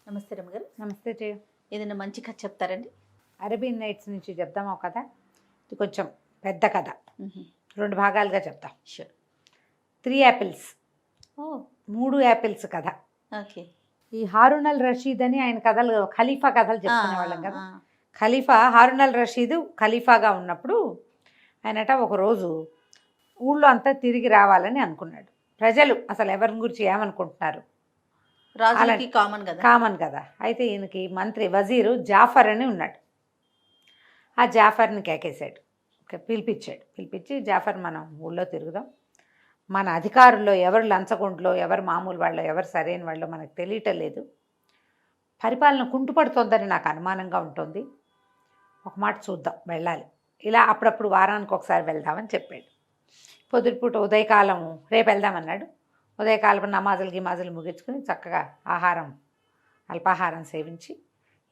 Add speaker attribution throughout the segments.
Speaker 1: నమస్తే రమ్మగారు.
Speaker 2: నమస్తే జయ.
Speaker 1: ఏదైనా మంచి కథ చెప్తారండి?
Speaker 2: అరబియన్ నైట్స్ నుంచి చెప్దామా ఒక కథ? ఇది కొంచెం పెద్ద కథ, 2 భాగాలుగా చెప్తాం.
Speaker 1: షూర్.
Speaker 2: 3 యాపిల్స్,
Speaker 1: ఓ
Speaker 2: 3 యాపిల్స్ కథ.
Speaker 1: ఓకే.
Speaker 2: ఈ హారూన్ అల్ రషీద్ అని ఆయన కథలు, ఖలీఫా కథలు చెప్పుకునే వాళ్ళం కదా. ఖలీఫా హారూన్ అల్ రషీద్ ఖలీఫాగా ఉన్నప్పుడు ఆయనట ఒకరోజు ఊళ్ళో అంతా తిరిగి రావాలని అనుకున్నాడు. ప్రజలు అసలు ఎవరి గురించి ఏమనుకుంటున్నారు,
Speaker 1: రాజులకి కామన్
Speaker 2: కదా. అయితే ఈయనకి మంత్రి వజీరు జాఫర్ అని ఉన్నాడు. ఆ జాఫర్ని కేకేశాడు, పిలిపించి జాఫర్, మనం ఊళ్ళో తిరుగుదాం, మన అధికారుల్లో ఎవరు లంచగొండ్లో, ఎవరు మామూలు వాళ్ళు, ఎవరు సరైన వాళ్ళు మనకు తెలియటం లేదు, పరిపాలన కుంటుపడుతోందని నాకు అనుమానంగా ఉంటుంది, ఒక మాట చూద్దాం, వెళ్ళాలి, ఇలా అప్పుడప్పుడు వారానికి ఒకసారి వెళ్దామని చెప్పాడు. పొద్దుటిపూట ఉదయకాలం రేపు వెళ్దామన్నాడు. ఉదయకాలం నమాజులు ముగించుకుని చక్కగా అల్పాహారం సేవించి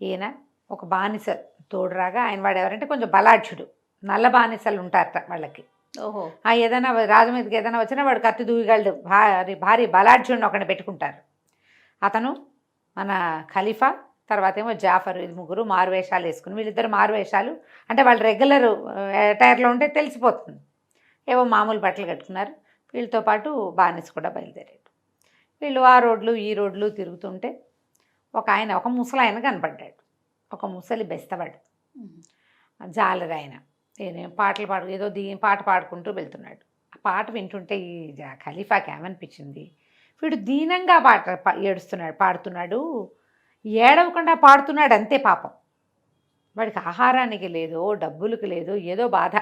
Speaker 2: ఈయన ఒక బానిస తోడురాగా, ఆయన వాడు ఎవరంటే కొంచెం బలాఢ్యుడు, నల్ల బానిసలు ఉంటారట వాళ్ళకి.
Speaker 1: ఓహో.
Speaker 2: ఏదైనా రాజు మీదకి ఏదైనా వచ్చినా వాడు కత్తి దూయగలడు, భారీ బలాఢ్యుడిని ఒకటి పెట్టుకుంటారు. అతను మన ఖలీఫా, తర్వాత ఏమో జాఫర్, ఇది ముగ్గురు మారువేషాలు వేసుకుని, వీళ్ళిద్దరు మారువేషాలు అంటే వాళ్ళు రెగ్యులర్ అటైర్లో ఉంటే తెలిసిపోతుంది, ఏవో మామూలు బట్టలు కట్టుకున్నారు. వీళ్ళతో పాటు బానిస కూడా బయలుదేరాడు. వీళ్ళు ఆ రోడ్లు ఈ రోడ్లు తిరుగుతుంటే ఒక ముసలాయన కనపడ్డాడు, ఒక ముసలి బెస్తవాడు, జాలరాయన. ఏదో పాట పాడుకుంటూ వెళ్తున్నాడు. ఆ పాట వింటుంటే ఈ ఖలీఫాకి ఏమనిపించింది, వీడు దీనంగా పాడుతున్నాడు, ఏడవకుండా పాడుతున్నాడు, అంతే పాపం. వాడికి ఆహారానికి లేదు, డబ్బులకు లేదు, ఏదో బాధ.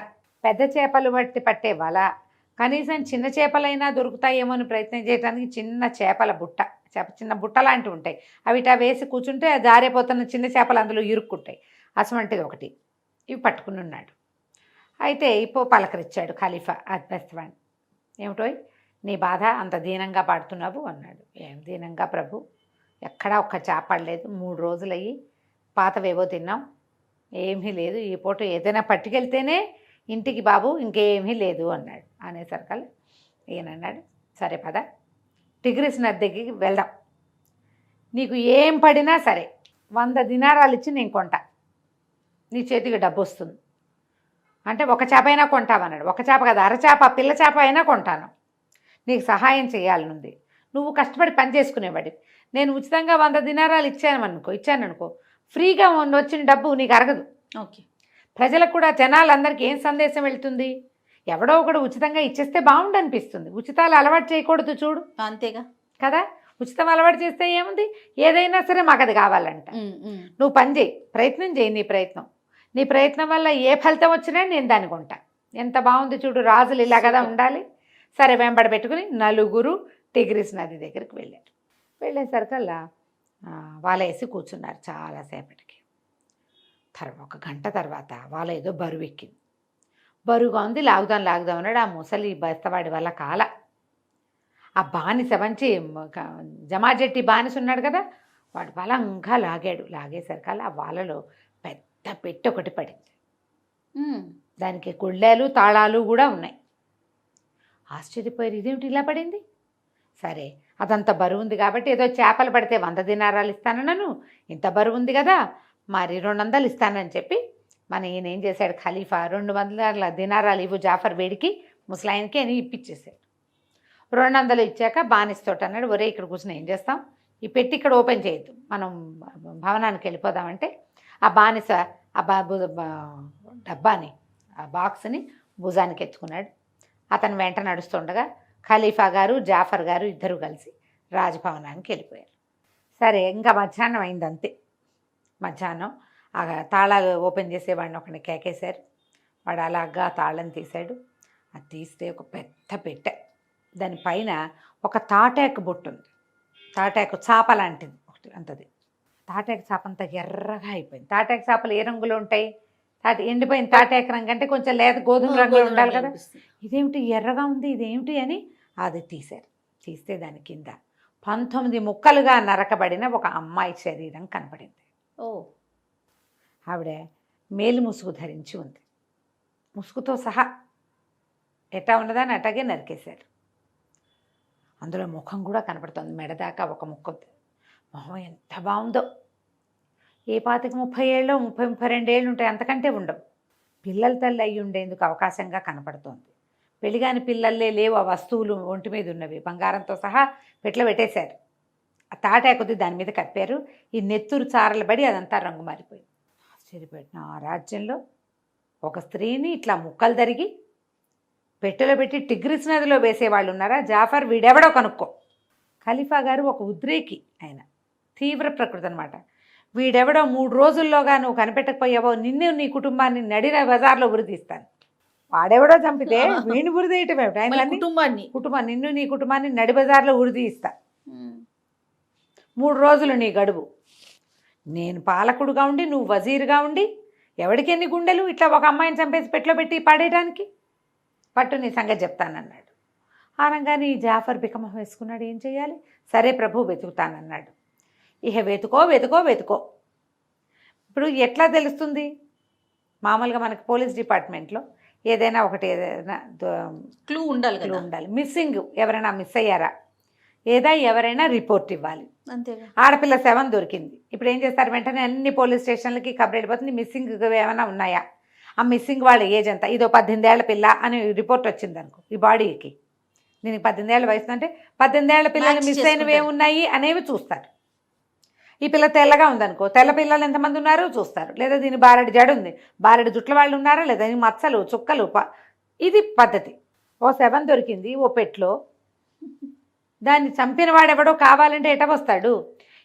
Speaker 2: పెద్ద చేపలు పట్టే వల, కనీసం చిన్న చేపలైనా దొరుకుతాయేమో అని ప్రయత్నం చేయడానికి చిన్న చేపల బుట్ట, చిన్న బుట్ట లాంటివి ఉంటాయి, అవిటా వేసి కూర్చుంటే జారిపోతున్న చిన్న చేపలు అందులో ఇరుక్కుంటాయి, అటువంటిది ఒకటి, ఇవి పట్టుకుని ఉన్నాడు. అయితే పలకరించాడు ఖలీఫా అద్భుతవాణి. ఏమిటో నీ బాధ, అంత దీనంగా పాడుతున్నావు అన్నాడు. ఏం దీనంగా ప్రభు, ఎక్కడా ఒక్క చేపడలేదు, 3 రోజులయ్యి, పాతవేవో తిన్నాం, ఏమీ లేదు, ఈ పూట ఏదైనా పట్టుకెళ్తేనే ఇంటికి బాబు, ఇంకేమీ లేదు అన్నాడు. అనేసరికల్ ఈయనన్నాడు, సరే పద, టిగ్రిస్ నది దగ్గరికి వెళ్దాం, నీకు ఏం పడినా సరే 100 దినారాలు ఇచ్చి నేను కొంటా, నీ చేతికి డబ్బు వస్తుంది అంటే, ఒక చేప అయినా కొంటామన్నాడు. ఒక చేప కదా, అరచేప, పిల్ల చేప అయినా కొంటాను, నీకు సహాయం చేయాలనుంది, నువ్వు కష్టపడి పని చేసుకునేవాడి, నేను ఉచితంగా 100 దినారాలు ఇచ్చాననుకో, ఫ్రీగా వచ్చిన డబ్బు నీకు అరగదు.
Speaker 1: ఓకే.
Speaker 2: ప్రజలకు కూడా, జనాలందరికీ ఏం సందేశం వెళ్తుంది, ఎవడో ఒకడు ఉచితంగా ఇచ్చేస్తే బాగుండు అనిపిస్తుంది. ఉచితాలు అలవాటు చేయకూడదు చూడు,
Speaker 1: అంతేగా కదా.
Speaker 2: ఉచితం అలవాటు చేస్తే ఏముంది, ఏదైనా సరే మాకు అది కావాలంట. నువ్వు పని చేయి, ప్రయత్నం చేయి, నీ ప్రయత్నం వల్ల ఏ ఫలితం వచ్చినా నేను దాన్ని కొంటా. ఎంత బాగుంది చూడు, రాజులు ఇలా కదా ఉండాలి. సరే వెంబడి పెట్టుకుని నలుగురు టిగ్రిస్ నది దగ్గరికి వెళ్ళారు. వెళ్ళేసరికల్లా వేసి కూర్చున్నారు చాలాసేపటికి. ఒక గంట తర్వాత వాళ్ళ ఏదో బరువు ఎక్కింది, బరువుగా ఉంది, లాగుదాం అన్నాడు. ఆ ముసలి బస్తవాడి వల్ల కాల. ఆ బానిస మంచి జమాజెట్టి బానిస ఉన్నాడు కదా, వాడు బలంగా లాగేసరికల్లా ఆ వాళ్ళలో పెద్ద పెట్టె ఒకటి పడింది. దానికి గుళ్ళాలు తాళాలు కూడా ఉన్నాయి. ఆశ్చర్యపోయారు, ఇదేమిటి ఇలా పడింది. సరే, అదంత బరువు ఉంది కాబట్టి, ఏదో చేపలు పడితే 100 దినారాలు ఇస్తానన్నాను, ఇంత బరువు ఉంది కదా, మరి 200 ఇస్తానని చెప్పి మన ఈయన ఏం చేశాడు, ఖలీఫా 200 దినారాలు ఇవ్వు జాఫర్ వేడికి, ముసలాయనకి అని ఇప్పించేశాడు. 200 ఇచ్చాక బానిస్తోటి అన్నాడు, ఒరే ఇక్కడ కూర్చుని ఏం చేస్తాం, ఈ పెట్టి ఇక్కడ ఓపెన్ చేయొద్దు, మనం భవనానికి వెళ్ళిపోదామంటే, ఆ బానిస డబ్బాని, ఆ బాక్స్ని భుజానికి ఎత్తుకున్నాడు. అతను వెంట నడుస్తుండగా ఖలీఫా గారు జాఫర్ గారు ఇద్దరు కలిసి రాజభవనానికి వెళ్ళిపోయారు. సరే, ఇంకా మధ్యాహ్నం అయింది, అంతే. మధ్యాహ్నం ఆ తాళాలు ఓపెన్ చేసేవాడిని ఒకరిని కేకేశారు. వాడు అలాగా తాళం తీశాడు. అది తీస్తే ఒక పెద్ద పెట్టె, దానిపైన ఒక తాటాకు బొట్టు ఉంది, తాటాకు చాప లాంటిది ఒకటి అంతది. తాటాకు చాప అంతా ఎర్రగా అయిపోయింది. తాటాకు చేపలు ఏ రంగులో ఉంటాయి, ఎండిపోయిన తాటాకు రంగు అంటే కొంచెం లేదా గోధుమ రంగులో ఉండాలి కదా, ఇదేమిటి ఎర్రగా ఉంది, ఇదేమిటి అని అది తీశారు. తీస్తే దాని కింద 19 ముక్కలుగా నరకబడిన ఒక అమ్మాయి శరీరం కనపడింది.
Speaker 1: ఓ.
Speaker 2: ఆవిడ మేలు ముసుగు ధరించి ఉంది, ముసుగుతో సహా ఎట్టా ఉన్నదాన్ని అట్టాగే నరికేశారు. అందులో ముఖం కూడా కనపడుతుంది, మెడదాకా ఒక ముక్క మొహం ఎంత బాగుందో. ఏ 25-30 ఏళ్ళో 30-32 ఏళ్ళు ఉంటాయి, అంతకంటే ఉండవు. పిల్లల తల్లి అయ్యి ఉండేందుకు అవకాశంగా కనపడుతోంది. పెళ్ళిగాని పిల్లల్లే లేవు ఆ వస్తువులు ఒంటి మీద ఉన్నవి, బంగారంతో సహా పెట్లో పెట్టేశారు. ఆ తాటాకొద్ది దాని మీద కప్పారు. ఈ నెత్తురు చారలు పడి అదంతా రంగు మారిపోయింది. ఆశ్చర్యపోయిన ఆ రాజ్యంలో ఒక స్త్రీని ఇట్లా ముక్కలు తరిగి పెట్టెలో పెట్టి టిగ్రిస్ నదిలో వేసేవాళ్ళు ఉన్నారా? జాఫర్ వీడెవడో కనుక్కో. ఖలీఫా గారు ఒక ఉద్రేకి, ఆయన తీవ్ర ప్రకృతి అనమాట. వీడెవడో 3 రోజుల్లోగా నువ్వు కనిపెట్టకపోయావో నిన్ను నీ కుటుంబాన్ని నడిన బజార్లో ఉరితీస్తాను. వాడెవడో చంపితే వీడిని ఉరితీయటం ఏమిటి? ఆయన కుటుంబాన్ని నిన్ను నీ కుటుంబాన్ని నడి బజార్లో ఉరితీస్తా. 3 రోజులు నీ గడువు. నేను పాలకుడుగా ఉండి నువ్వు వజీరుగా ఉండి ఎవడికి ఎన్ని గుండెలు ఇట్లా ఒక అమ్మాయిని చంపేసి పెట్లో పెట్టి పాడేయడానికి? పట్టు నీ సంగతి చెప్తానన్నాడు. ఆనంగానే ఈ జాఫర్ బికమం వేసుకున్నాడు. ఏం చేయాలి? సరే ప్రభు వెతుకుతానన్నాడు. ఇక వెతుకో వెతుకో వెతుకో. ఇప్పుడు ఎట్లా తెలుస్తుంది? మామూలుగా మనకి పోలీస్ డిపార్ట్మెంట్లో ఏదైనా ఒకటి ఏదైనా
Speaker 1: క్లూ ఉండాలి
Speaker 2: క్లూ ఉండాలి. మిస్సింగ్ ఎవరైనా మిస్ అయ్యారా ఏదా ఎవరైనా రిపోర్ట్ ఇవ్వాలి.
Speaker 1: అంతేగా.
Speaker 2: ఆడపిల్ల శవం దొరికింది. ఇప్పుడు ఏం చేస్తారు? వెంటనే అన్ని పోలీస్ స్టేషన్లకి కబర్ వెళ్ళిపోతుంది. మిస్సింగ్ ఏమైనా ఉన్నాయా, ఆ మిస్సింగ్ వాళ్ళ ఏజ్ ఎంత, ఇదో 18 ఏళ్ల పిల్ల అని రిపోర్ట్ వచ్చింది అనుకో, ఈ బాడీకి దీనికి 18 ఏళ్ళ వయసు అంటే 18 ఏళ్ల పిల్లలు మిస్ అయినవి ఏమున్నాయి అనేవి చూస్తారు. ఈ పిల్ల తెల్లగా ఉందనుకో, తెల్ల పిల్లలు ఎంతమంది ఉన్నారు చూస్తారు. లేదా దీని బారెడు జడ ఉంది, బారెడు జుట్ల వాళ్ళు ఉన్నారా లేదా, దీని మచ్చలు చుక్కలు ఇది పద్ధతి. ఓ శవం దొరికింది ఓ పెట్లో, దాన్ని చంపిన వాడెవడో కావాలంటే ఎట వస్తాడు?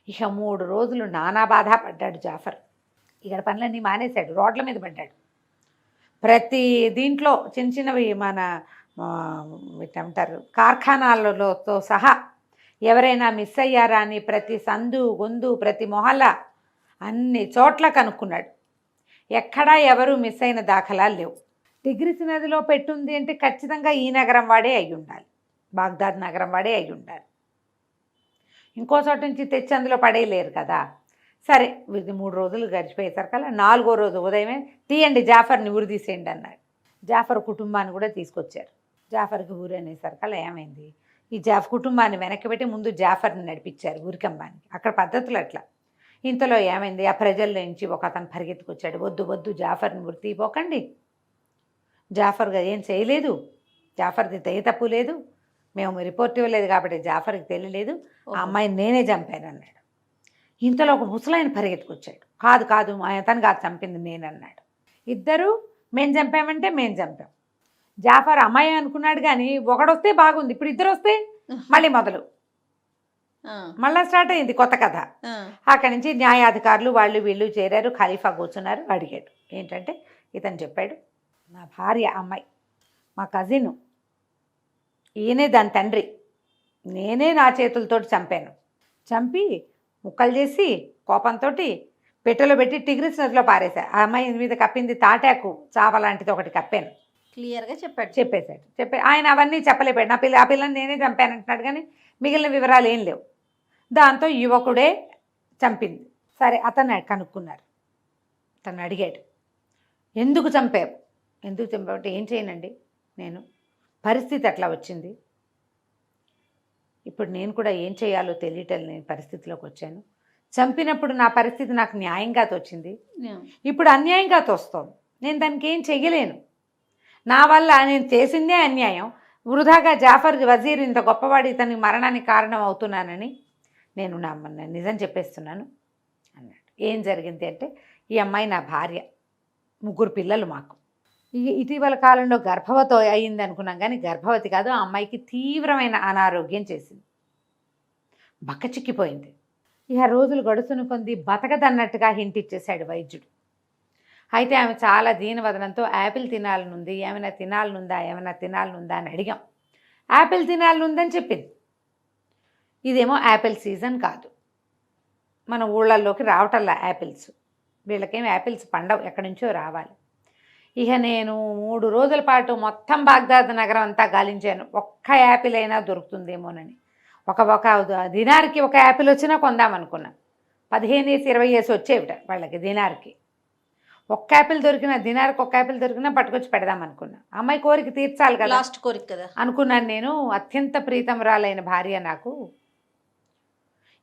Speaker 2: ఇక 3 రోజులు నానా బాధ పడ్డాడు జాఫర్. ఇక్కడ పనులన్నీ మానేశాడు, రోడ్ల మీద పడ్డాడు. ప్రతి దీంట్లో చిన్న చిన్నవి మన ఏమంటారు కార్ఖానాలతో సహా ఎవరైనా మిస్ అయ్యారా అని ప్రతి సందు గొందు ప్రతి మొహల్లా అన్ని చోట్ల కనుక్కున్నాడు. ఎక్కడా ఎవరు మిస్ అయిన దాఖలాలు లేవు. టిగ్రిస్ నదిలో పెట్టుంది అంటే ఖచ్చితంగా ఈ నగరం వాడే అయి ఉండాలి, బాగ్దాద్ నగరం వాడే అయి ఉండాలి. ఇంకో చోట నుంచి తెచ్చి అందులో పడేయలేరు కదా. సరే, ఇది 3 రోజులు గడిచిపోయేసరికల్లా 4వ రోజు ఉదయమే తీయండి జాఫర్ని ఊరు తీసేయండి అన్నాడు. జాఫర్ కుటుంబాన్ని కూడా తీసుకొచ్చారు. జాఫర్కి ఊరు అనేసరికల్లా ఏమైంది, ఈ కుటుంబాన్ని వెనక్కి పెట్టి ముందు జాఫర్ని నడిపించారు ఊరికంబానికి. అక్కడ పద్ధతులు అట్లా. ఇంతలో ఏమైంది, ఆ ప్రజల నుంచి ఒక అతను పరిగెత్తుకొచ్చాడు. వద్దు వద్దు జాఫర్ని ఊరి తీపోకండి, జాఫర్గా ఏం చేయలేదు, జాఫర్ది దయ తప్పు లేదు, మేము రిపోర్ట్ ఇవ్వలేదు కాబట్టి జాఫర్కి తెలియలేదు, ఆ అమ్మాయిని నేనే చంపాను అన్నాడు. ఇంతలో ఒక ముసలాయన పరిగెత్తుకొచ్చాడు. కాదు కాదు అతను కాదు చంపింది నేనన్నాడు. ఇద్దరు మేము చంపామంటే మేము చంపాం. జాఫర్ అమ్మాయి అనుకున్నాడు కానీ ఒకడొస్తే బాగుంది, ఇప్పుడు ఇద్దరు వస్తే మళ్ళీ మొదలు, మళ్ళీ స్టార్ట్ అయింది కొత్త కథ. అక్కడి నుంచి న్యాయాధికారులు వాళ్ళు వీళ్ళు చేరారు. ఖలీఫా కూర్చున్నారు. అడిగాడు ఏంటంటే, ఇతను చెప్పాడు, నా భార్య అమ్మాయి మా కజిన్, ఈయనే దాని తండ్రి, నేనే నా చేతులతో చంపాను, చంపి ముక్కలు చేసి కోపంతో పెట్టెలో పెట్టి టిగ్రిస్ నదిలో పారేశా. ఆ అమ్మాయి మీద కప్పింది తాటాకు చాప లాంటిది ఒకటి కప్పాను.
Speaker 1: క్లియర్గా
Speaker 2: చెప్పేశాడు. ఆయన అవన్నీ చెప్పలేపాడు. ఆ పిల్లని నేనే చంపానంటున్నాడు కానీ మిగిలిన వివరాలు ఏం లేవు. దాంతో యువకుడే చంపింది. సరే, అతను కనుక్కున్నారు. తను అడిగాడు, ఎందుకు చంపావు? ఎందుకు చంపావంటే, ఏం చేయనండి, నేను పరిస్థితి అట్లా వచ్చింది, ఇప్పుడు నేను కూడా ఏం చేయాలో తెలియటం లేని పరిస్థితిలోకి వచ్చాను. చంపినప్పుడు నా పరిస్థితి నాకు న్యాయంగా తోచింది, ఇప్పుడు అన్యాయంగా తోస్తోంది. నేను దానికి ఏం చెయ్యలేను. నా వల్ల నేను చేసిందే అన్యాయం. వృధాగా జాఫర్ వజీర్ ఇంత గొప్పవాడు ఇతని మరణానికి కారణం అవుతున్నానని నేను నిజం చెప్పేస్తున్నాను అన్నాడు. ఏం జరిగింది అంటే, ఈ అమ్మాయి నా భార్య, 3 పిల్లలు మాకు. ఇటీవల కాలంలో గర్భవతి అయింది అనుకున్నాం కానీ గర్భవతి కాదు. ఆ అమ్మాయికి తీవ్రమైన అనారోగ్యం చేసింది, బక్కచిక్కిపోయింది. ఇక రోజులు గడుస్తున్న కొంది బతకదన్నట్టుగా హింట్ ఇచ్చేశాడు వైద్యుడు. అయితే ఆమె చాలా దీనవదనంతో యాపిల్ తినాలనుంది, ఏమైనా తినాలనుందా అని అడిగాం. యాపిల్ తినాలనుందని చెప్పింది. ఇదేమో యాపిల్ సీజన్ కాదు, మన ఊళ్ళల్లోకి రావటల్లా యాపిల్స్, వీళ్ళకేమో యాపిల్స్ పండవు, ఎక్కడి నుంచో రావాలి. ఇక నేను 3 రోజుల పాటు మొత్తం బాగ్దాద్ నగరం అంతా గాలించాను, ఒక్క యాపిల్ అయినా దొరుకుతుందేమోనని. ఒక దినార్కి ఒక యాపిల్ వచ్చినా కొందామనుకున్నా. 15-20 వచ్చేవిట వాళ్ళకి దినార్కి. ఒక్క యాపిల్ దొరికినా, దినార్కి ఒక్క యాపిల్ దొరికినా పట్టుకొచ్చి పెడదామనుకున్నా. అమ్మాయి కోరిక తీర్చాలి కదా,
Speaker 1: లాస్ట్ కోరిక కదా అనుకున్నాను
Speaker 2: నేను. అత్యంత ప్రీతమరాలైన భార్య నాకు,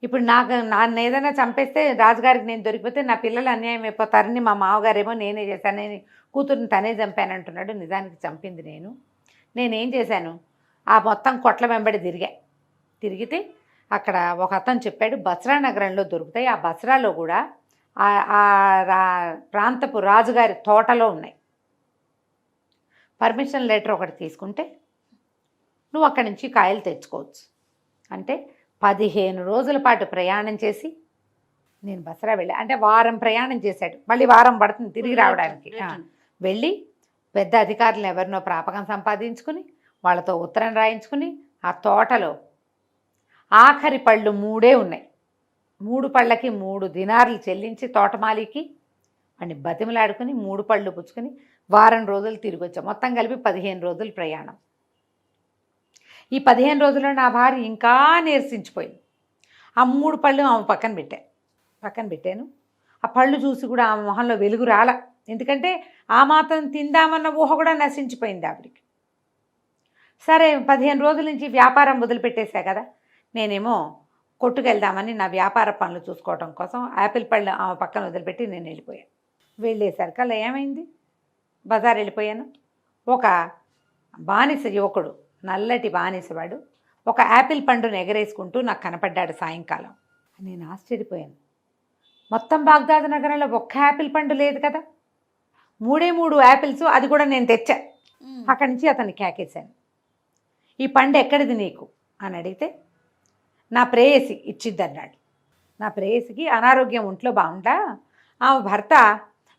Speaker 2: ఇప్పుడు నన్ను ఏదైనా చంపేస్తే రాజుగారికి నేను దొరికిపోతే నా పిల్లలు అన్యాయం అయిపోతారని మా మామగారేమో నేనే చేశాను, నేను కూతురుని తనే చంపానంటున్నాడు. నిజానికి చంపింది నేనేం చేశాను, ఆ మొత్తం కొట్ల వెంబడి తిరిగితే అక్కడ ఒక అతను చెప్పాడు బస్రా నగరంలో దొరుకుతాయి. ఆ బస్రాలో కూడా ప్రాంతపు రాజుగారి తోటలో ఉన్నాయి. పర్మిషన్ లెటర్ ఒకటి తీసుకుంటే నువ్వు అక్కడి నుంచి కాయలు తెచ్చుకోవచ్చు అంటే 15 రోజుల పాటు ప్రయాణం చేసి నేను బస్రా వెళ్ళా. అంటే వారం ప్రయాణం చేశాడు, మళ్ళీ వారం పడుతుంది తిరిగి రావడానికి. వెళ్ళి పెద్ద అధికారులు ఎవరినో ప్రాపకం సంపాదించుకుని వాళ్ళతో ఉత్తరం రాయించుకుని ఆ తోటలో ఆఖరి పళ్ళు 3 ఉన్నాయి. 3 పళ్ళకి 3 దినార్లు చెల్లించి తోటమాలికి వాడిని బతిమలాడుకుని 3 పళ్ళు పుచ్చుకొని వారం రోజులు తిరిగి వచ్చాం. మొత్తం కలిపి 15 రోజులు ప్రయాణం. ఈ 15 రోజుల్లో నా భార్య ఇంకా నీరసించిపోయింది. ఆ 3 పళ్ళు ఆమె పక్కన పెట్టాను. ఆ పళ్ళు చూసి కూడా ఆమె మొహంలో వెలుగు రాల. ఎందుకంటే ఆ మాత్రం తిందామన్న ఊహ కూడా నశించిపోయింది ఆవిడికి. సరే 15 రోజుల నుంచి వ్యాపారం వదిలిపెట్టేశా కదా, నేనేమో కొట్టుకెళ్దామని నా వ్యాపార పనులు చూసుకోవడం కోసం యాపిల్ పళ్ళు ఆమె పక్కన వదిలిపెట్టి నేను వెళ్ళిపోయాను. వెళ్ళేసరికల్లా ఏమైంది, బజార్ వెళ్ళిపోయాను. ఒక బానిస యువకుడు, నల్లటి బానిసవాడు ఒక యాపిల్ పండును ఎగరేసుకుంటూ నాకు కనపడ్డాడు సాయంకాలం. నేను ఆశ్చర్యపోయాను. మొత్తం బాగ్దాద్ నగరంలో ఒక్క యాపిల్ పండు లేదు కదా, 3 యాపిల్స్, అది కూడా నేను తెచ్చా. అక్కడి నుంచి అతన్ని కేకేశాను, ఈ పండు ఎక్కడిది నీకు అని అడిగితే నా ప్రేయసి ఇచ్చిద్దన్నాడు. నా ప్రేయసికి అనారోగ్యం, ఒంట్లో బాగుంటా ఆమె భర్త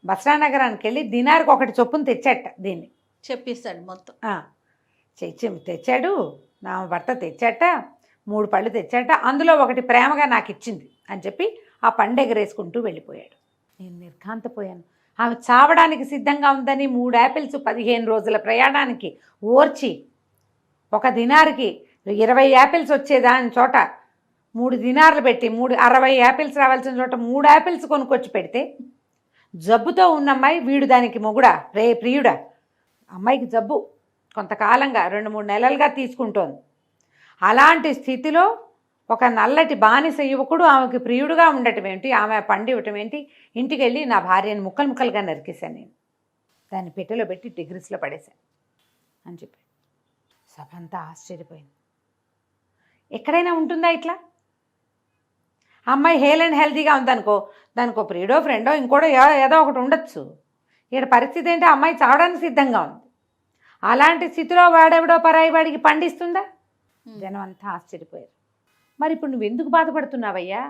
Speaker 2: బస్రా నగరానికి వెళ్ళి దినారికి 1 చొప్పున తెచ్చాట. దీన్ని
Speaker 1: చెప్పిస్తాడు మొత్తం.
Speaker 2: తెచ్చాడు, నా భర్త తెచ్చాట, 3 పళ్ళు తెచ్చాట, అందులో 1 ప్రేమగా నాకు ఇచ్చింది అని చెప్పి ఆ పండు ఎగరేసుకుంటూ వెళ్ళిపోయాడు. నేను నిర్ఘాంతపోయాను. ఆమె చావడానికి సిద్ధంగా ఉందని 3 యాపిల్స్ 15 రోజుల ప్రయాణానికి ఓర్చి 1 దినారికి 20 యాపిల్స్ వచ్చేదాని చోట 3 దినార్లు పెట్టి 60 యాపిల్స్ రావాల్సిన చోట 3 యాపిల్స్ కొనుక్కొచ్చి పెడితే జబ్బుతో ఉన్న అమ్మాయి, వీడు దానికి మొగుడా ప్రియుడా, అమ్మాయికి జబ్బు కొంతకాలంగా 2-3 నెలలుగా తీసుకుంటోంది. అలాంటి స్థితిలో ఒక నల్లటి బానిస యువకుడు ఆమెకి ప్రియుడుగా ఉండటం ఏంటి, ఆమె పండు ఇవ్వటం ఏంటి, ఇంటికి వెళ్ళి నా భార్యను ముక్కలుగా నరికేశాను. నేను దాన్ని పెట్టెలో పెట్టి డిగ్రీస్లో పడేశాను అని చెప్పాడు. సభ అంతా ఆశ్చర్యపోయింది. ఎక్కడైనా ఉంటుందా ఇట్లా? అమ్మాయి హేల్ అండ్ హెల్తీగా ఉందనుకో, దానికో ప్రియుడో ఫ్రెండో ఇంకోటో ఏదో ఒకటి ఉండొచ్చు. ఇక్కడ పరిస్థితి ఏంటి, అమ్మాయి చావడానికి సిద్ధంగా ఉంది. అలాంటి స్థితిలో వాడెవడో పరాయి వాడికి పండిస్తుందా? జనం అంతా ఆశ్చర్యపోయారు. మరి ఇప్పుడు నువ్వు ఎందుకు బాధపడుతున్నావయ్యా?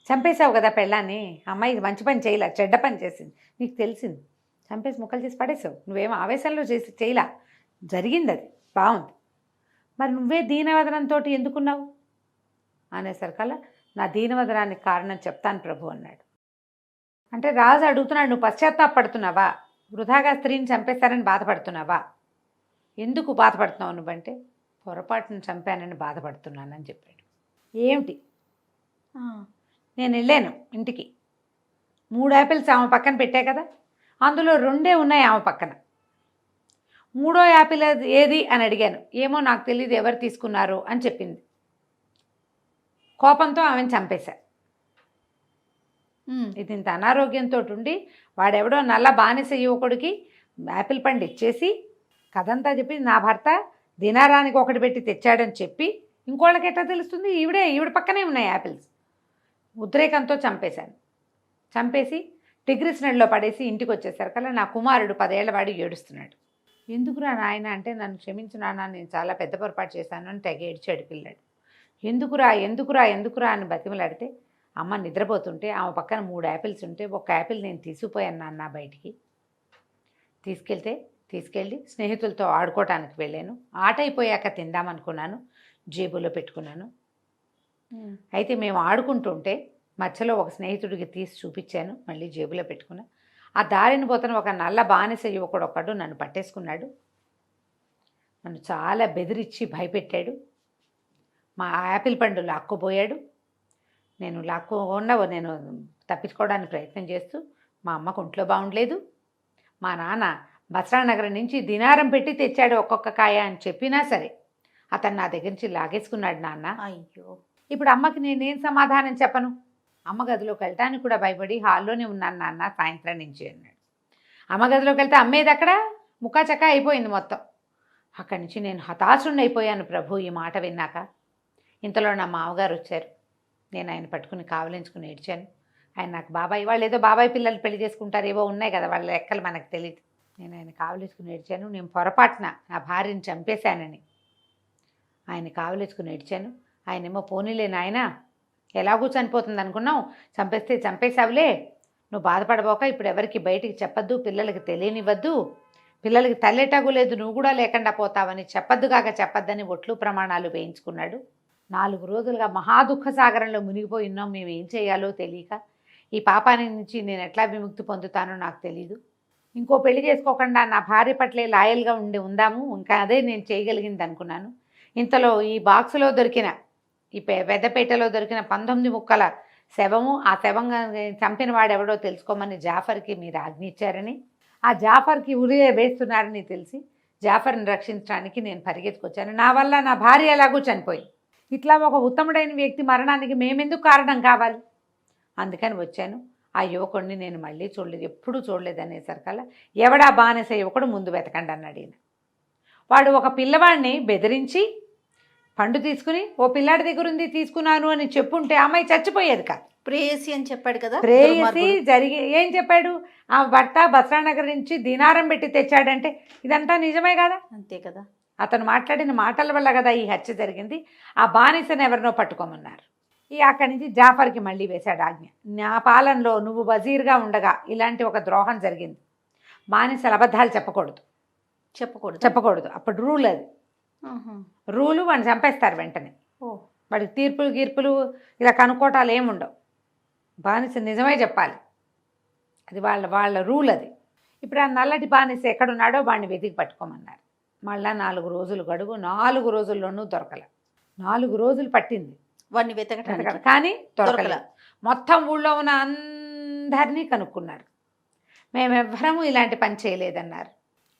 Speaker 2: చంపేశావు కదా పెళ్ళాన్ని, అమ్మాయి మంచి పని చేయలే, చెడ్డ పని చేసింది, నీకు తెలిసింది, చంపేసి ముక్కలు చేసి పడేసావు. నువ్వేం ఆవేశంలో చేయలా, జరిగింది, అది బాగుంది. మరి నువ్వే దీనవదనంతో ఎందుకున్నావు అనేసరికల్లా నా దీనవదనానికి కారణం చెప్తాను ప్రభు అన్నాడు. అంటే రాజు అడుగుతున్నాడు, నువ్వు పశ్చాత్తాపడుతున్నావా, వృధాగా స్త్రీని చంపేశారని బాధపడుతున్నావా, ఎందుకు బాధపడుతున్నావు నువ్వంటే పొరపాటును చంపానని బాధపడుతున్నానని చెప్పాడు. ఏమిటి? నేను వెళ్ళాను ఇంటికి, 3 యాపిల్స్ ఆమె పక్కన పెట్టా కదా, అందులో 2 ఉన్నాయి ఆమె పక్కన, 3వ యాపిల్ ఏది అని అడిగాను. ఏమో నాకు తెలియదు, ఎవరు తీసుకున్నారు అని చెప్పింది. కోపంతో ఆమెను చంపేశా. ఇది ఇంత అనారోగ్యంతో ఉండి వాడెవడో నల్ల బానిస యువకుడికి యాపిల్ పండు ఇచ్చేసి కథంతా చెప్పి నా భర్త దినారానికి 1 పెట్టి తెచ్చాడని చెప్పి ఇంకోళ్ళకి ఎట్లా తెలుస్తుంది, ఈవిడ పక్కనే ఉన్నాయి యాపిల్స్. ఉద్రేకంతో చంపేశాను. చంపేసి టిగ్రిస్ నడిలో పడేసి ఇంటికి వచ్చేసరికల్లా నా కుమారుడు 10 ఏళ్ల వాడు ఏడుస్తున్నాడు. ఎందుకురా నాయన అంటే, నన్ను క్షమించు నాన్న, నేను చాలా పెద్ద పొరపాటు చేశాను అని తెగ ఏడ్చాడు పిల్లాడు. ఎందుకురా అని బతిమలాడితే అమ్మ నిద్రపోతుంటే ఆమె పక్కన 3 యాపిల్స్ ఉంటే 1 యాపిల్ నేను తీసుకుపోయాను నాన్న బయటికి. తీసుకెళ్ళి స్నేహితులతో ఆడుకోవటానికి వెళ్ళాను. ఆట అయిపోయాక తిందామనుకున్నాను, జేబులో పెట్టుకున్నాను. అయితే మేము ఆడుకుంటుంటే మధ్యలో ఒక స్నేహితుడికి తీసి చూపించాను, మళ్ళీ జేబులో పెట్టుకున్నా. ఆ దారిని పోతున్న ఒక నల్ల బానిస యువకుడు ఒకడు నన్ను పట్టేసుకున్నాడు. నన్ను చాలా బెదిరించి భయపెట్టాడు. మా యాపిల్ పండు లాక్కుపోయాడు. నేను తప్పించుకోవడానికి ప్రయత్నం చేస్తూ మా అమ్మకు ఒంట్లో బాగుండలేదు. మా నాన్న బస్రా నగరం నుంచి దినారం పెట్టి తెచ్చాడు ఒక్కొక్క కాయ అని చెప్పినా సరే అతను నా దగ్గర నుంచి లాగేసుకున్నాడు నాన్న.
Speaker 1: అయ్యో.
Speaker 2: ఇప్పుడు అమ్మకి నేనేం సమాధానం చెప్పను? అమ్మ గదిలోకి వెళ్ళటానికి కూడా భయపడి హాల్లోనే ఉన్నాను నాన్న సాయంత్రం నుంచి అన్నాడు. అమ్మ గదిలోకి వెళ్తే అమ్మేది అక్కడ ముక్కాచక్క అయిపోయింది మొత్తం. అక్కడి నుంచి నేను హతాశుణ్ణి అయిపోయాను ప్రభు ఈ మాట విన్నాక. ఇంతలో నా మామగారు వచ్చారు. నేను ఆయన పట్టుకుని కావలించుకుని ఏడ్చాను. ఆయన నాకు బాబాయ్, వాళ్ళు ఏదో బాబాయ్ పిల్లలు పెళ్లి చేసుకుంటారు, ఏవో ఉన్నాయి కదా వాళ్ళ లెక్కలు మనకు తెలియదు. నేను ఆయన కావలించుకుని ఏడ్చాను. నేను పొరపాటున నా భార్యని చంపేశానని ఆయన కావలించుకుని ఏడ్చాను. ఆయనేమో పోనీలే నాయన, ఎలాగూ చనిపోతుంది అనుకున్నావు, చంపేస్తే చంపేశావులే, నువ్వు బాధపడబోక, ఇప్పుడు ఎవరికి బయటికి చెప్పొద్దు, పిల్లలకి తెలియనివ్వద్దు, పిల్లలకి తల్లేటాగు లేదు, నువ్వు కూడా లేకుండా పోతావని చెప్పొద్దు కాక చెప్పొద్దని ఒట్లు ప్రమాణాలు వేయించుకున్నాడు. 4 రోజులుగా మహాదుఃఖ సాగరంలో మునిగిపోయి ఉన్నాం. మేము ఏం చేయాలో తెలియక, ఈ పాపాని నుంచి నేను ఎట్లా విముక్తి పొందుతానో నాకు తెలీదు. ఇంకో పెళ్లి చేసుకోకుండా నా భార్య పట్లే లాయల్గా ఉందాము, ఇంకా అదే నేను చేయగలిగింది అనుకున్నాను. ఇంతలో ఈ బాక్సులో దొరికిన, ఈ పెద్దపేటలో దొరికిన 19 ముక్కల శవము, ఆ శవంగా చంపిన వాడెవడో తెలుసుకోమని జాఫర్కి మీరు ఆజ్ఞ ఇచ్చారని, ఆ జాఫర్కి ఉరి వేస్తున్నారని తెలిసి జాఫర్ని రక్షించడానికి నేను పరిగెత్తుకొచ్చాను. నా వల్ల నా భార్య ఎలాగూ చనిపోయింది. ఇట్లా ఒక ఉత్తముడైన వ్యక్తి మరణానికి మేమెందుకు కారణం కావాలి? అందుకని వచ్చాను. ఆ యువకుడిని నేను మళ్ళీ చూడలేదు, ఎప్పుడూ చూడలేదు అనేసరికల్లా ఎవడా బానిస యువకుడు ముందు వెతకండి అన్నాడు ఈయన. వాడు ఒక పిల్లవాడిని బెదిరించి పండు తీసుకుని, ఓ పిల్లాడి దగ్గర ఉంది తీసుకున్నాను అని చెప్పుంటే అమ్మాయి చచ్చిపోయేది కాదు.
Speaker 1: ప్రేయసి అని చెప్పాడు కదా.
Speaker 2: ప్రేయసి జరిగి ఏం చెప్పాడు? ఆ భర్త బస్రానగర్ నుంచి దినారం పెట్టి తెచ్చాడంటే ఇదంతా నిజమే కదా.
Speaker 1: అంతే కదా.
Speaker 2: అతను మాట్లాడిన మాటల వల్ల కదా ఈ హత్య జరిగింది. ఆ బానిసను ఎవరినో పట్టుకోమన్నారు. అక్కడి నుంచి జాఫర్కి మళ్ళీ వేశాడు ఆజ్ఞ. నా పాలనలో నువ్వు వజీర్గా ఉండగా ఇలాంటి ఒక ద్రోహం జరిగింది. బానిసలు అబద్ధాలు చెప్పకూడదు. అప్పుడు రూల్ అది. రూలు వాడిని చంపేస్తారు వెంటనే. వాడికి తీర్పులు గీర్పులు ఇలా కనుక్కోటాలు ఏముండవు. బానిస నిజమే చెప్పాలి. అది వాళ్ళ రూల్ అది. ఇప్పుడు ఆ నల్లటి బానిస ఎక్కడున్నాడో వాడిని వెతికి పట్టుకోమన్నారు. మళ్ళా 4 రోజులు గడువు. 4 రోజుల్లోనూ దొరకలే. 4 రోజులు పట్టింది
Speaker 1: వాడిని వెతకడానికి,
Speaker 2: కానీ దొరకలే. మొత్తం ఊళ్ళో ఉన్న అందరినీ కనుక్కున్నారు. మేమెవ్వరము ఇలాంటి పని చేయలేదన్నారు.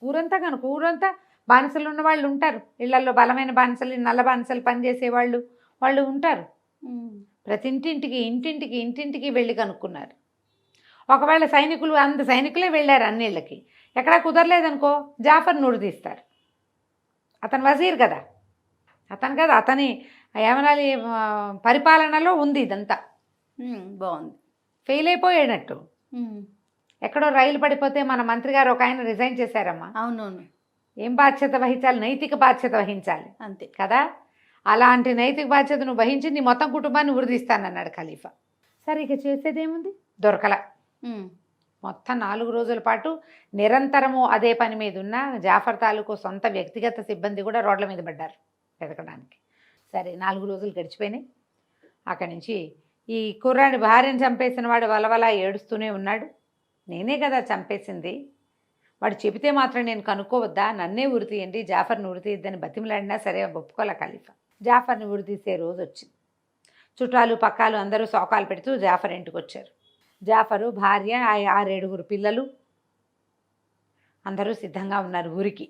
Speaker 2: ఊరంతా బానిసలు ఉన్న వాళ్ళు ఉంటారు. ఇళ్లలో బలమైన బానిసలు, నల్ల బానిసలు పనిచేసేవాళ్ళు వాళ్ళు ఉంటారు. ప్రతి ఇంటింటికి వెళ్ళి కనుక్కున్నారు. ఒకవేళ సైనికులే వెళ్ళారు అన్నిళ్ళకి, ఎక్కడా కుదరలేదనుకో జాఫర్ నూరు తీస్తారు. అతను వజీర్ కదా, అతని ఏమనాలి పరిపాలనలో ఉంది ఇదంతా.
Speaker 1: బాగుంది.
Speaker 2: ఫెయిల్ అయిపోయాడట్టు. ఎక్కడో రైలు పడిపోతే మన మంత్రి గారు ఒక ఆయన రిజైన్ చేశారమ్మా.
Speaker 1: అవునవును.
Speaker 2: ఏం బాధ్యత వహించాలి? నైతిక బాధ్యత వహించాలి.
Speaker 1: అంతే
Speaker 2: కదా. అలాంటి నైతిక బాధ్యత నువ్వు వహించి నీ మొత్తం కుటుంబాన్ని ఉరిదీస్తానన్నాడు ఖలీఫా. సరే ఇక చేసేదేముంది? దొరకల. మొత్తం 4 రోజుల పాటు నిరంతరము అదే పని మీద ఉన్న జాఫర్ తాలూకు సొంత వ్యక్తిగత సిబ్బంది కూడా రోడ్ల మీద పడ్డారు వెతకడానికి. సరే 4 రోజులు గడిచిపోయినాయి. అక్కడి నుంచి ఈ కుర్రాడి భార్యను చంపేసిన వాడు వలవలా ఏడుస్తూనే ఉన్నాడు. నేనే కదా చంపేసింది, వాడు చెబితే మాత్రం నేను కనుక్కోవద్దా, నన్నే ఉరి తీయండి, జాఫర్ని ఉరి తీయద్దని బతిమలాడినా సరే ఒప్పుకోలే ఖలీఫా. జాఫర్ని ఉరి తీసే రోజు వచ్చింది. చుట్టాలు పక్కాలు అందరూ శోకాలు పెడుతూ జాఫర్ ఇంటికి వచ్చారు. జాఫరు, భార్య, 6-7 పిల్లలు అందరూ సిద్ధంగా ఉన్నారు ఊరికి.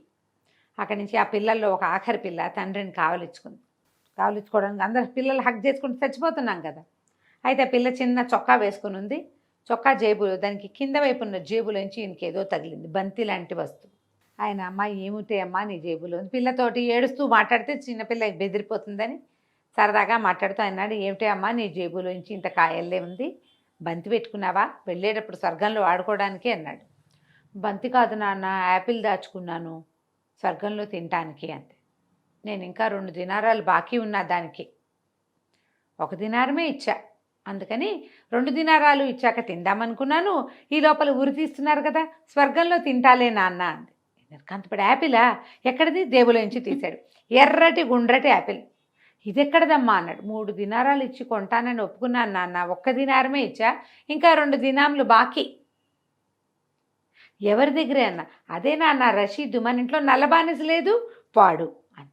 Speaker 2: అక్కడి నుంచి ఆ పిల్లల్లో ఒక ఆఖరి పిల్ల తండ్రిని కావలించుకోవడానికి అందరు పిల్లలు హక్ చేసుకుంటూ చచ్చిపోతున్నాం కదా. అయితే పిల్ల చిన్న చొక్కా వేసుకుని ఉంది. చొక్కా జేబులో, దానికి కింద వైపు ఉన్న జేబులోంచి ఇంకేదో తగిలింది, బంతి లాంటి వస్తువు. ఆయన అమ్మ ఏమిటే అమ్మా నీ జేబులో? పిల్లతోటి ఏడుస్తూ మాట్లాడితే చిన్నపిల్ల బెదిరిపోతుందని సరదాగా మాట్లాడుతూ అన్నాడు. ఏమిటే అమ్మా నీ జేబులోంచి ఇంత కాయల్లే ఉంది, బంతి పెట్టుకున్నావా, వెళ్ళేటప్పుడు స్వర్గంలో ఆడుకోవడానికి అన్నాడు. బంతి కాదు నాన్న, యాపిల్ దాచుకున్నాను స్వర్గంలో తినటానికి అంతే. నేను ఇంకా 2 దినారాలు బాకీ ఉన్నా దానికి, 1 దినారమే ఇచ్చా, అందుకని 2 దినారాలు ఇచ్చాక తిందామనుకున్నాను. ఈ లోపల ఉరి తీస్తున్నారు కదా, స్వర్గంలో తింటాలే నాన్న అంది. కంతపడి యాపిలా ఎక్కడిది? జేబులోంచి తీశాడు. ఎర్రటి గుండ్రటి యాపిల్. ఇది ఎక్కడదమ్మా అన్నాడు. 3 దినారాలు ఇచ్చి కొంటానని ఒప్పుకున్నాను నాన్న, 1 దినారమే ఇచ్చా, ఇంకా 2 దినాములు బాకీ. ఎవరి దగ్గరే అన్న? అదే నాన్న రషీద్, మన ఇంట్లో నల్ల బానిస లేదు వాడు అని.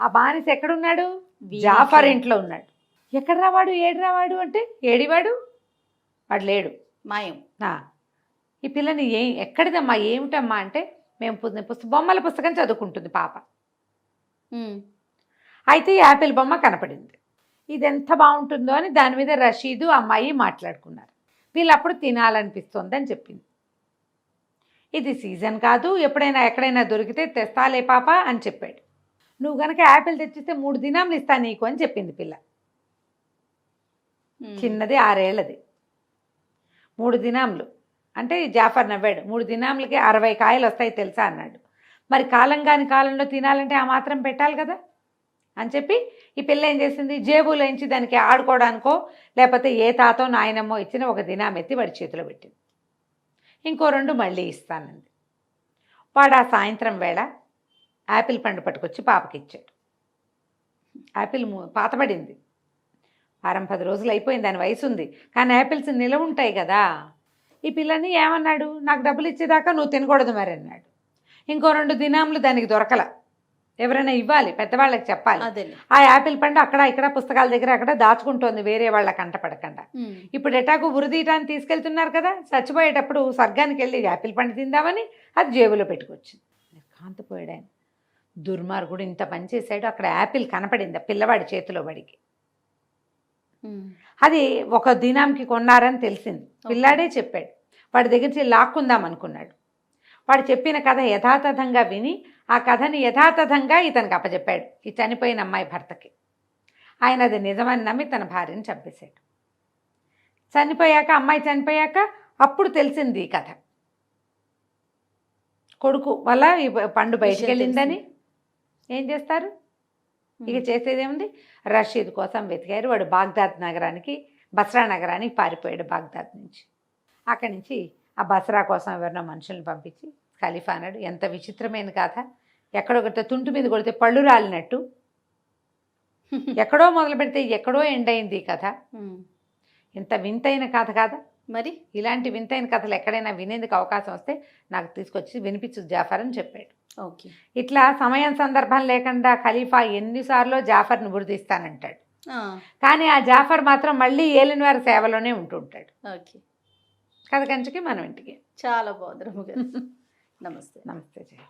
Speaker 2: ఆ బానిస ఎక్కడున్నాడు? జాఫర్ ఇంట్లో ఉన్నాడు. ఎక్కడ రావాడు, ఏడు రావాడు అంటే ఏడివాడు, వాడు లేడు,
Speaker 1: మాయం.
Speaker 2: ఈ పిల్లని ఎక్కడిదమ్మా ఏమిటమ్మా అంటే మేము బొమ్మల పుస్తకం చదువుకుంటుంది పాప. అయితే ఈ యాపిల్ బొమ్మ కనపడింది. ఇది ఎంత బాగుంటుందో అని దాని మీద రషీదు అమ్మాయి మాట్లాడుకున్నారు. వీళ్ళు అప్పుడు తినాలనిపిస్తుంది అని చెప్పింది. ఇది సీజన్ కాదు, ఎప్పుడైనా ఎక్కడైనా దొరికితే తెస్తాలే పాప అని చెప్పాడు. నువ్వు కనుక యాపిల్ తెచ్చిస్తే 3 దినాలు ఇస్తాను నీకు అని చెప్పింది పిల్ల. చిన్నది 6 ఏళ్ళది. 3 దినాములు అంటే జాఫర్ నవ్వాడు. 3 దినాములకి 60 కాయలు వస్తాయి తెలుసా అన్నాడు. మరి కాలం కాని కాలంలో తినాలంటే ఆ మాత్రం పెట్టాలి కదా అని చెప్పి ఈ పిల్ల ఏం చేసింది, జేబులోంచి దానికి ఆడుకోవడానికో లేకపోతే ఏ తాతో నాయనమ్మో ఇచ్చిన 1 దినాం ఎత్తి వాడి చేతిలో పెట్టింది. ఇంకో 2 మళ్ళీ ఇస్తానంది. వాడు ఆ సాయంత్రం వేళ యాపిల్ పండు పట్టుకొచ్చి పాపకి ఇచ్చాడు. యాపిల్ పాతబడింది, 10 రోజులు అయిపోయింది, దాని వయసు ఉంది, కానీ యాపిల్స్ నిలవ ఉంటాయి కదా. ఈ పిల్లని ఏమన్నాడు, నాకు డబ్బులు ఇచ్చేదాకా నువ్వు తినకూడదు మరి అన్నాడు. ఇంకో 2 దినాములు దానికి దొరకల, ఎవరైనా ఇవ్వాలి, పెద్దవాళ్ళకి చెప్పాలి. ఆ యాపిల్ పండు అక్కడ ఇక్కడ పుస్తకాల దగ్గర అక్కడ దాచుకుంటోంది వేరే వాళ్ళ కంటపడకుండా. ఇప్పుడు ఎటాకు ఉరిదీయటాన్ని తీసుకెళ్తున్నారు కదా, చచ్చిపోయేటప్పుడు స్వర్గానికి వెళ్ళి యాపిల్ పండు తిందామని అది జేబులో పెట్టుకొచ్చింది. కాంతిపోయాడు ఆయన, దుర్మార్గుడు ఇంత పని చేశాడు. అక్కడ యాపిల్ కనపడింది ఆ పిల్లవాడి చేతిలో. వాడికి అది 1 దినాంకి కొన్నారని తెలిసింది. పిల్లాడే చెప్పాడు. వాడి దగ్గర లాక్కుందాం అనుకున్నాడు. వాడు చెప్పిన కథ యథాతథంగా విని ఆ కథని యథాతథంగా ఇతనికి అప్పచెప్పాడు, ఈ చనిపోయిన అమ్మాయి భర్తకి. ఆయన అది నిజమని నమ్మి తన భార్యను చంపేశాడు. అమ్మాయి చనిపోయాక అప్పుడు తెలిసింది ఈ కథ. కొడుకు వల్ల ఈ పండు బయటికి వెళ్ళిందని ఏం చేస్తారు, ఇక చేసేదేముంది, రషీద్ కోసం వెతికారు. వాడు బాగ్దాద్ నగరానికి, బస్రా నగరానికి పారిపోయాడు బాగ్దాద్ నుంచి. అక్కడి నుంచి ఆ బస్రా కోసం ఎవరినో మనుషుల్ని పంపించి ఖలీఫా అన్నాడు. ఎంత విచిత్రమైన కథ, ఎక్కడొకటి తుంటు మీద కొడితే పళ్ళు రాలినట్టు, ఎక్కడో మొదలు పెడితే ఎక్కడో ఎండ్ అయింది ఈ కథ. ఎంత వింతైన కథ కాదా మరి. ఇలాంటి వింతైన కథలు ఎక్కడైనా వినేందుకు అవకాశం వస్తే నాకు తీసుకొచ్చి వినిపించు జాఫర్ అని చెప్పాడు.
Speaker 1: ఓకే, ఇట్లా
Speaker 2: సమయం సందర్భం లేకుండా ఖలీఫా ఎన్నిసార్లు జాఫర్ను గుర్తిస్తానంటాడు, కానీ ఆ జాఫర్ మాత్రం మళ్ళీ ఏలిన వారి సేవలోనే ఉంటుంటాడు.
Speaker 1: ఓకే,
Speaker 2: కథ కంచికి మనం ఇంటికి.
Speaker 1: చాలా బాగుంది రమ్మ గారు. నమస్తే.
Speaker 2: నమస్తే జయ.